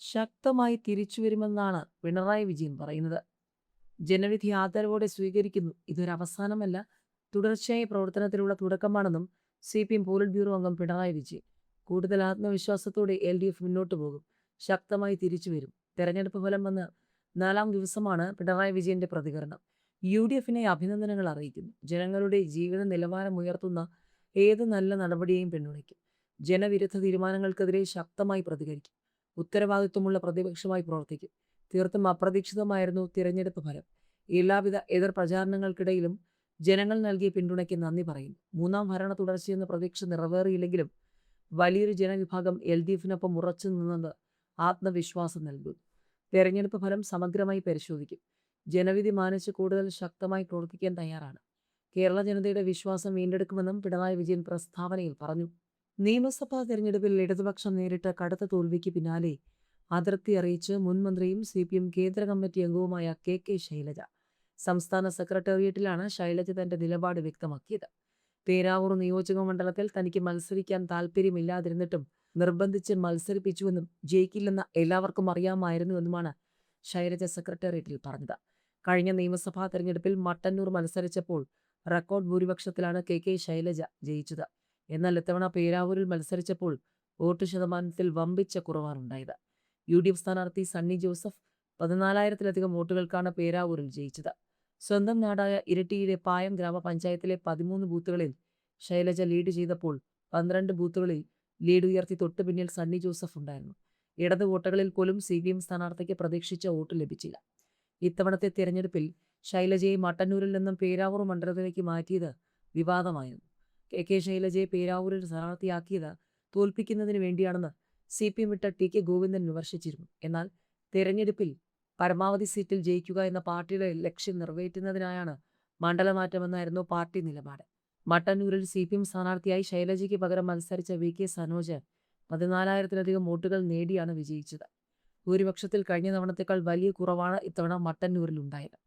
ശക്തമായി തിരിച്ചുവരുമെന്നാണ് പിണറായി വിജയൻ പറയുന്നത്. ജനവിധി ആദരവോടെ സ്വീകരിക്കുന്നു. ഇതൊരു അവസാനമല്ല, തുടർച്ചയായ പ്രവർത്തനത്തിലുള്ള തുടക്കമാണെന്നും CPM പോളിറ്റ് ബ്യൂറോ അംഗം പിണറായി വിജയൻ. കൂടുതൽ ആത്മവിശ്വാസത്തോടെ LDF മുന്നോട്ടു പോകും, ശക്തമായി തിരിച്ചുവരും. തെരഞ്ഞെടുപ്പ് ഫലം വന്ന് 4-ാം ദിവസമാണ് പിണറായി വിജയന്റെ പ്രതികരണം. UDFനെ അഭിനന്ദനങ്ങൾ അറിയിക്കുന്നു. ജനങ്ങളുടെ ജീവിത നിലവാരം ഉയർത്തുന്ന ഏത് നല്ല നടപടിയെയും പിന്തുണയ്ക്കും. ജനവിരുദ്ധ തീരുമാനങ്ങൾക്കെതിരെ ശക്തമായി പ്രതികരിക്കും. ഉത്തരവാദിത്വമുള്ള പ്രതിപക്ഷമായി പ്രവർത്തിക്കും. തീർത്തും അപ്രതീക്ഷിതമായിരുന്നു തിരഞ്ഞെടുപ്പ് ഫലം. എല്ലാവിധ എതിർ പ്രചാരണങ്ങൾക്കിടയിലും ജനങ്ങൾ നൽകിയ പിന്തുണയ്ക്ക് നന്ദി പറയുന്നു. 3-ാം ഭരണ തുടർച്ചയെന്ന പ്രതീക്ഷ നിറവേറിയില്ലെങ്കിലും വലിയൊരു ജനവിഭാഗം LDFിനൊപ്പം ഉറച്ചു നിന്നത് ആത്മവിശ്വാസം നൽകുന്നു. തെരഞ്ഞെടുപ്പ് ഫലം സമഗ്രമായി പരിശോധിക്കും. ജനവിധി മാനിച്ച് കൂടുതൽ ശക്തമായി പ്രവർത്തിക്കാൻ തയ്യാറാണ്. കേരള ജനതയുടെ വിശ്വാസം വീണ്ടെടുക്കുമെന്നും പിണറായി വിജയൻ പ്രസ്താവനയിൽ പറഞ്ഞു. നിയമസഭാ തെരഞ്ഞെടുപ്പിൽ ഇടതുപക്ഷം നേരിട്ട കടുത്ത തോൽവിക്ക് പിന്നാലെ അതൃപ്തി അറിയിച്ച് മുൻ മന്ത്രിയും CPM കേന്ദ്ര കമ്മിറ്റി അംഗവുമായ KK ശൈലജ. സംസ്ഥാന സെക്രട്ടേറിയറ്റിലാണ് ശൈലജ തന്റെ നിലപാട് വ്യക്തമാക്കിയത്. പേരാവൂർ നിയോജക മണ്ഡലത്തിൽ തനിക്ക് മത്സരിക്കാൻ താൽപ്പര്യമില്ലാതിരുന്നിട്ടും നിർബന്ധിച്ച് മത്സരിപ്പിച്ചുവെന്നും ജയിക്കില്ലെന്ന് എല്ലാവർക്കും അറിയാമായിരുന്നുവെന്നുമാണ് ശൈലജ സെക്രട്ടേറിയറ്റിൽ പറഞ്ഞത്. കഴിഞ്ഞ നിയമസഭാ തെരഞ്ഞെടുപ്പിൽ മട്ടന്നൂർ മത്സരിച്ചപ്പോൾ റെക്കോർഡ് ഭൂരിപക്ഷത്തിലാണ് KK ശൈലജ ജയിച്ചത്. എന്നാൽ ഇത്തവണ പേരാവൂരിൽ മത്സരിച്ചപ്പോൾ വോട്ട് ശതമാനത്തിൽ വമ്പിച്ച കുറവാണുണ്ടായത്. UDF സ്ഥാനാർത്ഥി സണ്ണി ജോസഫ് 14,000-ലധികം വോട്ടുകൾക്കാണ് പേരാവൂരിൽ ജയിച്ചത്. സ്വന്തം നാടായ ഇരിട്ടിയിലെ പായം ഗ്രാമപഞ്ചായത്തിലെ 13 ബൂത്തുകളിൽ ശൈലജ ലീഡ് ചെയ്തപ്പോൾ 12 ബൂത്തുകളിൽ ലീഡ് ഉയർത്തി തൊട്ടു പിന്നിൽ സണ്ണി ജോസഫ് ഉണ്ടായിരുന്നു. ഇടത് വോട്ടുകളിൽ പോലും CPM സ്ഥാനാർത്ഥിക്ക് പ്രതീക്ഷിച്ച വോട്ട് ലഭിച്ചില്ല. ഇത്തവണത്തെ തിരഞ്ഞെടുപ്പിൽ ശൈലജയെ മട്ടന്നൂരിൽ നിന്നും പേരാവൂർ മണ്ഡലത്തിലേക്ക് മാറ്റിയത് വിവാദമായിരുന്നു. KK ശൈലജയെ പേരാവൂരിൽ സ്ഥാനാർത്ഥിയാക്കിയത് തോൽപ്പിക്കുന്നതിന് വേണ്ടിയാണെന്ന് CPM വിട്ട TK ഗോവിന്ദൻ വിമർശിച്ചിരുന്നു. എന്നാൽ തെരഞ്ഞെടുപ്പിൽ പരമാവധി സീറ്റിൽ ജയിക്കുക എന്ന പാർട്ടിയുടെ ലക്ഷ്യം നിറവേറ്റുന്നതിനായാണ് മണ്ഡലമാറ്റമെന്നായിരുന്നു പാർട്ടി നിലപാട്. മട്ടന്നൂരിൽ CPM സ്ഥാനാർത്ഥിയായി ശൈലജയ്ക്ക് പകരം മത്സരിച്ച VK സനോജ് 14,000-ലധികം വോട്ടുകൾ നേടിയാണ് വിജയിച്ചത്. ഭൂരിപക്ഷത്തിൽ കഴിഞ്ഞ തവണത്തേക്കാൾ വലിയ കുറവാണ് ഇത്തവണ മട്ടന്നൂരിൽ ഉണ്ടായത്.